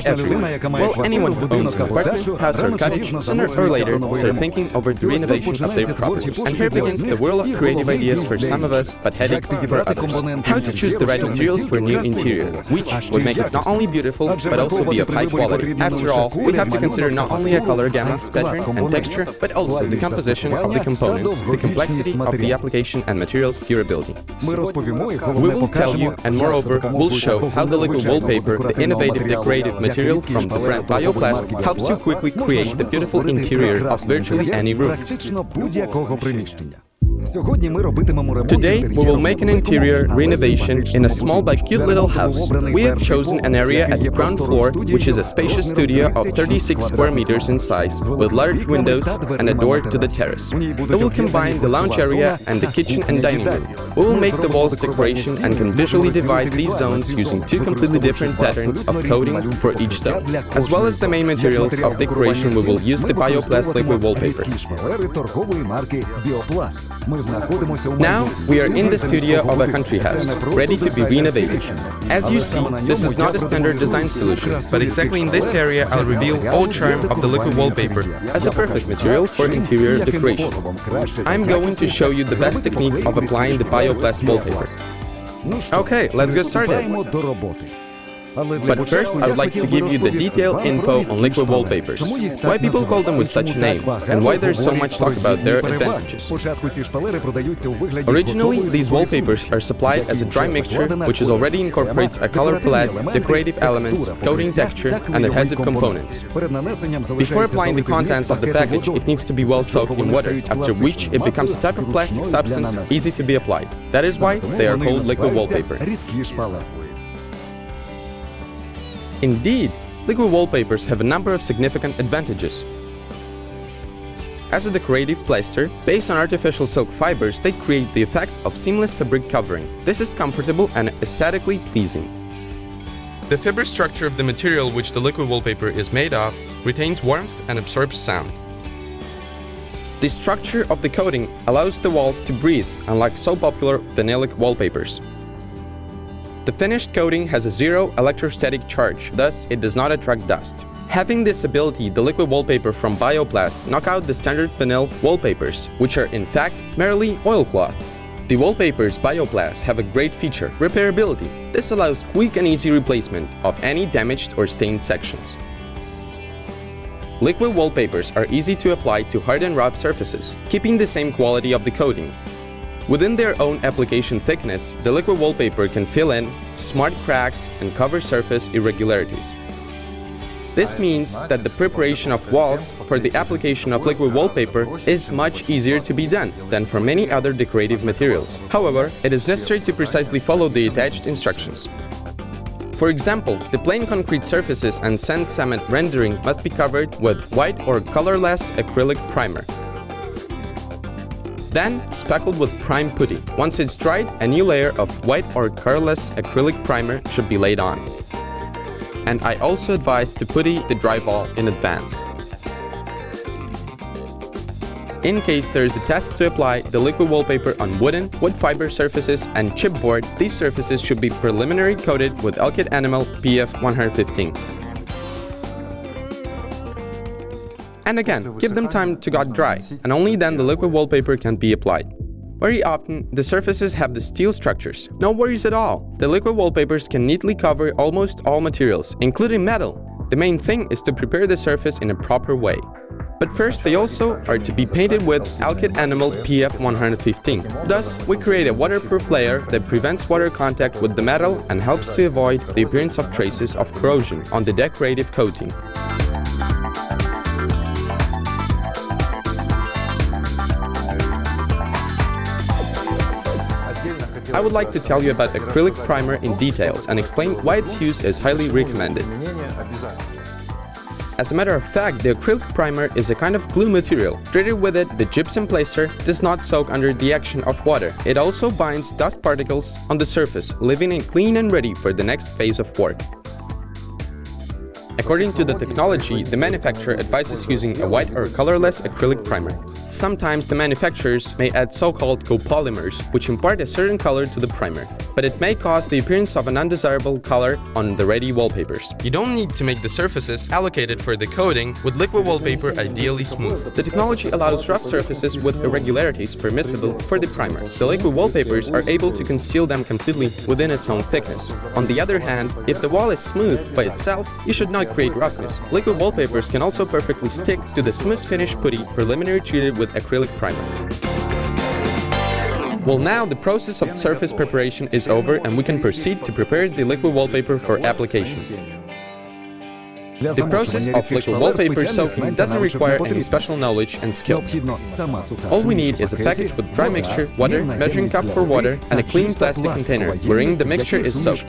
everyone. Well, anyone who owns an apartment, house or cottage, sooner or later start thinking over the renovation of their property. And here begins the world of creative ideas for some of us, but headaches for others. How to choose the right materials for a new interior, which would make it not only beautiful, but also be of high quality. After all, we have to consider not only a color gamma, pattern, and texture, but also the composition of the components, the complexity of the application, and material's durability. We will tell you, and moreover, we'll show how the liquid wallpaper, the innovative decorative material from the brand BIOPLAST, helps you quickly create the beautiful interior of virtually any room. Today, we will make an interior renovation in a small but cute little house. We have chosen an area at the ground floor, which is a spacious studio of 36 square meters in size, with large windows and a door to the terrace. We will combine the lounge area and the kitchen and dining room. We will make the walls decoration and can visually divide these zones using two completely different patterns of coating for each stone. As well as the main materials of decoration, we will use the BIOPLAST liquid wallpaper. Now, we are in the studio of a country house, ready to be renovated. As you see, this is not a standard design solution, but exactly in this area I'll reveal all charm of the liquid wallpaper as a perfect material for interior decoration. I'm going to show you the best technique of applying the BIOPLAST wallpaper. Okay, let's get started. But first, I would like to give you the detailed info on liquid wallpapers, why people call them with such a name, and why there's so much talk about their advantages. Originally, these wallpapers are supplied as a dry mixture, which already incorporates a color palette, decorative elements, coating texture, and adhesive components. Before applying the contents of the package, it needs to be well soaked in water, after which it becomes a type of plastic substance easy to be applied. That is why they are called liquid wallpaper. Indeed, liquid wallpapers have a number of significant advantages. As a decorative plaster, based on artificial silk fibers, they create the effect of seamless fabric covering. This is comfortable and aesthetically pleasing. The fiber structure of the material which the liquid wallpaper is made of retains warmth and absorbs sound. The structure of the coating allows the walls to breathe, unlike so popular vinylic wallpapers. The finished coating has a zero electrostatic charge, thus it does not attract dust. Having this ability, the liquid wallpaper from BIOPLAST knock out the standard vinyl wallpapers, which are in fact merely oilcloth. The wallpapers BIOPLAST have a great feature, repairability. This allows quick and easy replacement of any damaged or stained sections. Liquid wallpapers are easy to apply to hard and rough surfaces, keeping the same quality of the coating. Within their own application thickness, the liquid wallpaper can fill in smart cracks and cover surface irregularities. This means that the preparation of walls for the application of liquid wallpaper is much easier to be done than for many other decorative materials. However, it is necessary to precisely follow the attached instructions. For example, the plain concrete surfaces and sand cement rendering must be covered with white or colorless acrylic primer. Then, speckled with prime putty. Once it's dried, a new layer of white or colorless acrylic primer should be laid on. And I also advise to putty the drywall in advance. In case there is a task to apply the liquid wallpaper on wooden, wood fiber surfaces, and chipboard, these surfaces should be preliminary coated with alkyd enamel PF 115. And again, give them time to get dry, and only then the liquid wallpaper can be applied. Very often, the surfaces have the steel structures. No worries at all. The liquid wallpapers can neatly cover almost all materials, including metal. The main thing is to prepare the surface in a proper way. But first, they also are to be painted with alkyd enamel PF 115. Thus, we create a waterproof layer that prevents water contact with the metal and helps to avoid the appearance of traces of corrosion on the decorative coating. I would like to tell you about acrylic primer in details and explain why its use is highly recommended. As a matter of fact, the acrylic primer is a kind of glue material. Treated with it, the gypsum plaster does not soak under the action of water. It also binds dust particles on the surface, leaving it clean and ready for the next phase of work. According to the technology, the manufacturer advises using a white or colorless acrylic primer. Sometimes the manufacturers may add so-called copolymers, which impart a certain color to the primer. but it may cause the appearance of an undesirable color on the ready wallpapers. You don't need to make the surfaces allocated for the coating with liquid wallpaper ideally smooth. The technology allows rough surfaces with irregularities permissible for the primer. The liquid wallpapers are able to conceal them completely within its own thickness. On the other hand, if the wall is smooth by itself, you should not create roughness. Liquid wallpapers can also perfectly stick to the smooth finish putty preliminary treated with acrylic primer. Well, now the process of surface preparation is over and we can proceed to prepare the liquid wallpaper for application. The process of liquid wallpaper soaking doesn't require any special knowledge and skills. All we need is a package with dry mixture, water, measuring cup for water, and a clean plastic container wherein the mixture is soaked.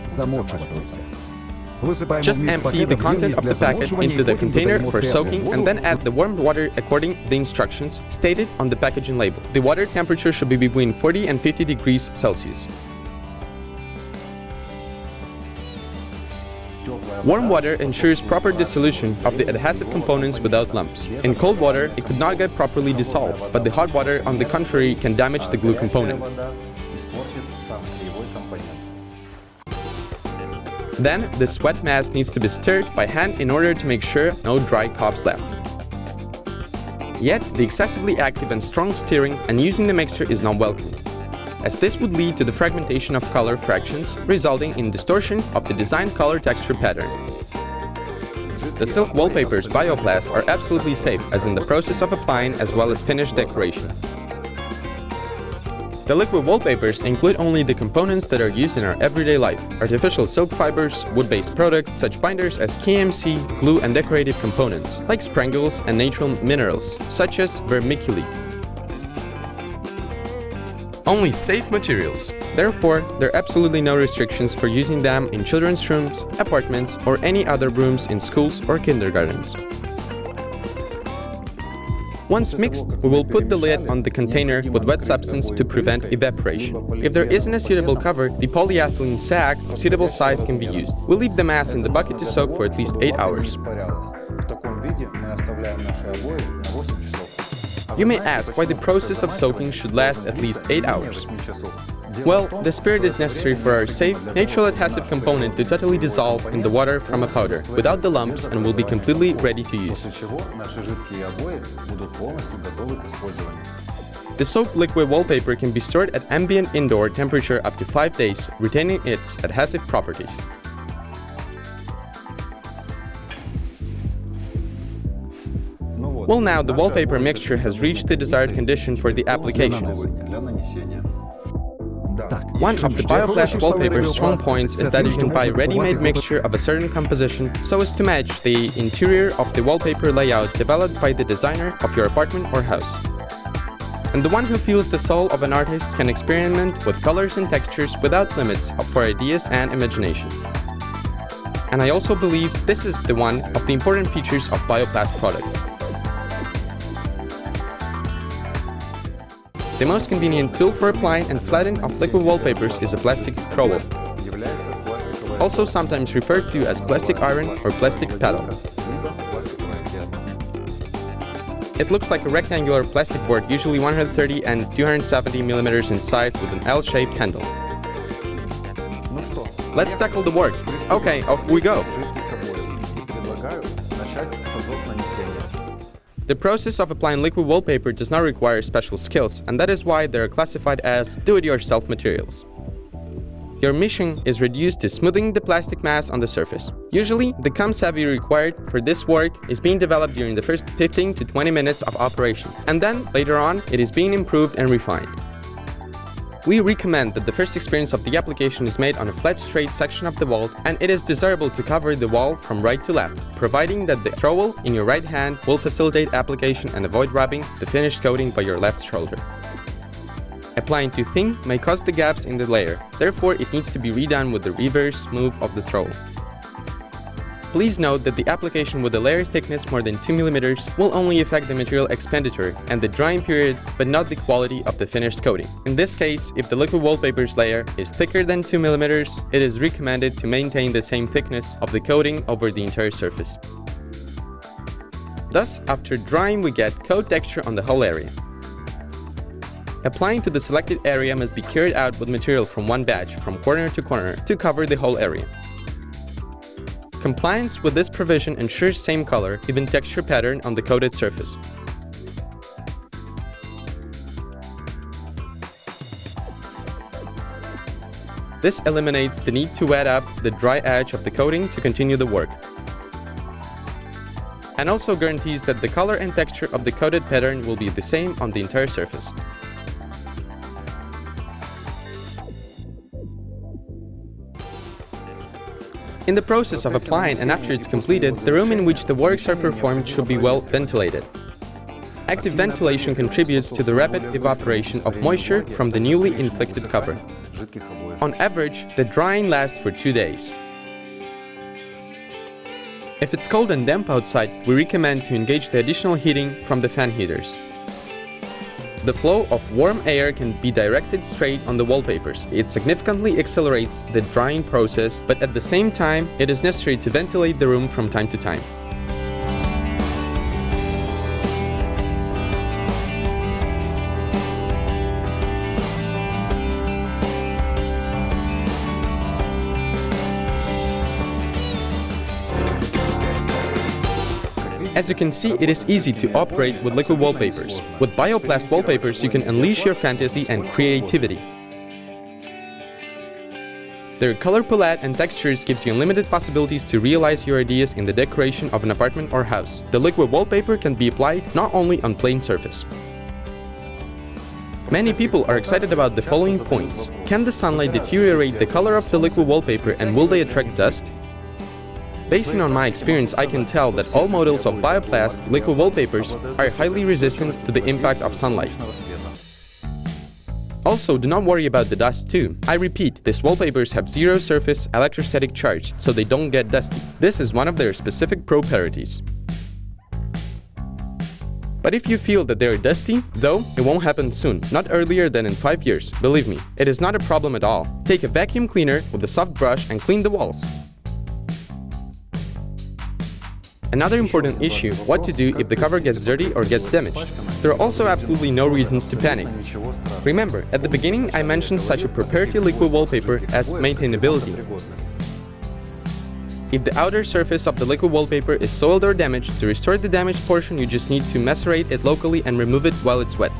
Just empty the content of the packet into the container for soaking and then add the warm water according to the instructions stated on the packaging label. The water temperature should be between 40 and 50 degrees Celsius. Warm water ensures proper dissolution of the adhesive components without lumps. In cold water, it could not get properly dissolved, but the hot water, on the contrary, can damage the glue component. Then, the wet mass needs to be stirred by hand in order to make sure no dry cobs left. Yet, the excessively active and strong stirring and using the mixture is not welcome, as this would lead to the fragmentation of color fractions, resulting in distortion of the designed color texture pattern. The silk wallpapers BIOPLAST are absolutely safe as in the process of applying as well as finished decoration. The liquid wallpapers include only the components that are used in our everyday life: artificial silk fibers, wood-based products, such binders as KMC, glue and decorative components, like sprangles and natural minerals, such as vermiculite. Only safe materials. Therefore, there are absolutely no restrictions for using them in children's rooms, apartments, or any other rooms in schools or kindergartens. Once mixed, we will put the lid on the container with wet substance to prevent evaporation. If there isn't a suitable cover, the polyethylene sack of suitable size can be used. We'll leave the mass in the bucket to soak for at least 8 hours. You may ask why the process of soaking should last at least 8 hours. Well, the spirit is necessary for our safe, natural adhesive component to totally dissolve in the water from a powder, without the lumps, and will be completely ready to use. The soaked liquid wallpaper can be stored at ambient indoor temperature up to 5 days, retaining its adhesive properties. Well, now the wallpaper mixture has reached the desired condition for the application. One of the BIOPLAST wallpaper's strong points is that you can buy a ready-made mixture of a certain composition so as to match the interior of the wallpaper layout developed by the designer of your apartment or house. And the one who feels the soul of an artist can experiment with colors and textures without limits for ideas and imagination. And I also believe this is the one of the important features of BIOPLAST products. The most convenient tool for applying and flattening of liquid wallpapers is a plastic trowel, also sometimes referred to as plastic iron or plastic paddle. It looks like a rectangular plastic board, usually 130 and 270 mm in size, with an L-shaped handle. Let's tackle the work. Okay, off we go. The process of applying liquid wallpaper does not require special skills, and that is why they are classified as do-it-yourself materials. Your mission is reduced to smoothing the plastic mass on the surface. Usually, the cum savvy required for this work is being developed during the first 15 to 20 minutes of operation, and then, later on, it is being improved and refined. We recommend that the first experience of the application is made on a flat straight section of the wall, and it is desirable to cover the wall from right to left, providing that the trowel in your right hand will facilitate application and avoid rubbing the finished coating by your left shoulder. Applying too thin may cause the gaps in the layer, therefore it needs to be redone with the reverse move of the trowel. Please note that the application with a layer thickness more than 2 mm will only affect the material expenditure and the drying period, but not the quality of the finished coating. In this case, if the liquid wallpaper's layer is thicker than 2 mm, it is recommended to maintain the same thickness of the coating over the entire surface. Thus, after drying, we get coat texture on the whole area. Applying to the selected area must be carried out with material from one batch, from corner to corner, to cover the whole area. Compliance with this provision ensures same color, even texture pattern on the coated surface. This eliminates the need to wet up the dry edge of the coating to continue the work, and also guarantees that the color and texture of the coated pattern will be the same on the entire surface. In the process of applying and after it's completed, the room in which the works are performed should be well ventilated. Active ventilation contributes to the rapid evaporation of moisture from the newly inflicted cover. On average, the drying lasts for 2 days. If it's cold and damp outside, we recommend to engage the additional heating from the fan heaters. The flow of warm air can be directed straight on the wallpapers. It significantly accelerates the drying process, but at the same time, it is necessary to ventilate the room from time to time. As you can see, it is easy to operate with liquid wallpapers. With BIOPLAST wallpapers, you can unleash your fantasy and creativity. Their color palette and textures gives you unlimited possibilities to realize your ideas in the decoration of an apartment or house. The liquid wallpaper can be applied not only on plain surface. Many people are excited about the following points. Can the sunlight deteriorate the color of the liquid wallpaper, and will they attract dust? Based on my experience, I can tell that all models of BIOPLAST liquid wallpapers are highly resistant to the impact of sunlight. Also, do not worry about the dust too. I repeat, these wallpapers have zero surface electrostatic charge, so they don't get dusty. This is one of their specific properties. But if you feel that they are dusty, though, it won't happen soon, not earlier than in 5 years. Believe me, it is not a problem at all. Take a vacuum cleaner with a soft brush and clean the walls. Another important issue, what to do if the cover gets dirty or gets damaged. There are also absolutely no reasons to panic. Remember, at the beginning I mentioned such a proprietary liquid wallpaper as maintainability. If the outer surface of the liquid wallpaper is soiled or damaged, to restore the damaged portion you just need to macerate it locally and remove it while it's wet.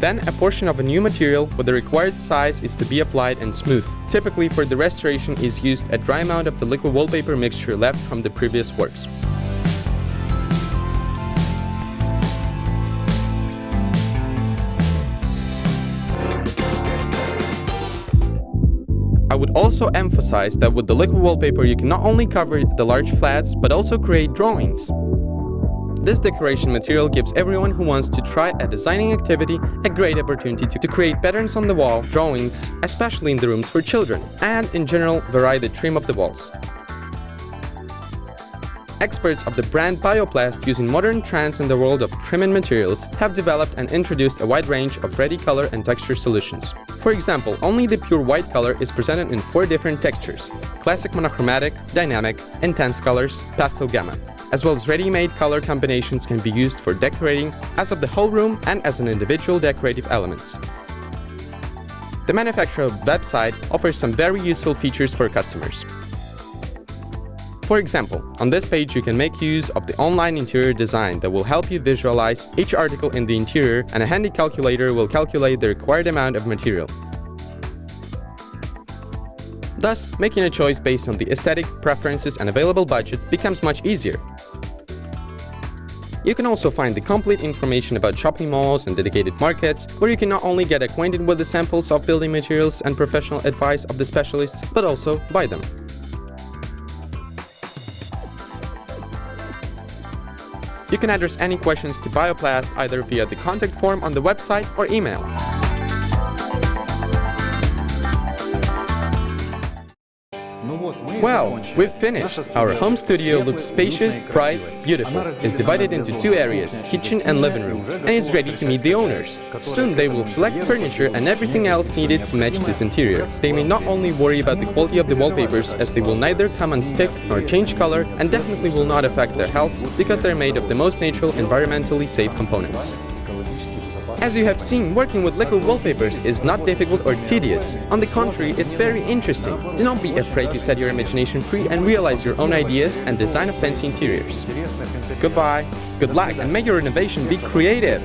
Then, a portion of a new material with the required size is to be applied and smoothed. Typically, for the restoration is used a dry amount of the liquid wallpaper mixture left from the previous works. I would also emphasize that with the liquid wallpaper you can not only cover the large flats, but also create drawings. This decoration material gives everyone who wants to try a designing activity a great opportunity to create patterns on the wall, drawings, especially in the rooms for children, and in general vary the trim of the walls. Experts of the brand BIOPLAST, using modern trends in the world of trimming materials, have developed and introduced a wide range of ready color and texture solutions. For example, only the pure white color is presented in 4 different textures: classic monochromatic, dynamic, intense colors, pastel gamma. As well as ready-made color combinations can be used for decorating as of the whole room and as an individual decorative elements. The manufacturer website offers some very useful features for customers. For example, on this page you can make use of the online interior design that will help you visualize each article in the interior, and a handy calculator will calculate the required amount of material. Thus, making a choice based on the aesthetic preferences and available budget becomes much easier. You can also find the complete information about shopping malls and dedicated markets, where you can not only get acquainted with the samples of building materials and professional advice of the specialists, but also buy them. You can address any questions to BIOPLAST either via the contact form on the website or email. Well, we've finished! Our home studio looks spacious, bright, beautiful. It's divided into 2 areas, kitchen and living room, and is ready to meet the owners. Soon they will select furniture and everything else needed to match this interior. They may not only worry about the quality of the wallpapers, as they will neither come unstick nor change color, and definitely will not affect their health because they're made of the most natural, environmentally safe components. As you have seen, working with liquid wallpapers is not difficult or tedious. On the contrary, it's very interesting. Do not be afraid to set your imagination free and realize your own ideas and design of fancy interiors. Goodbye, good luck, and may your innovation be creative!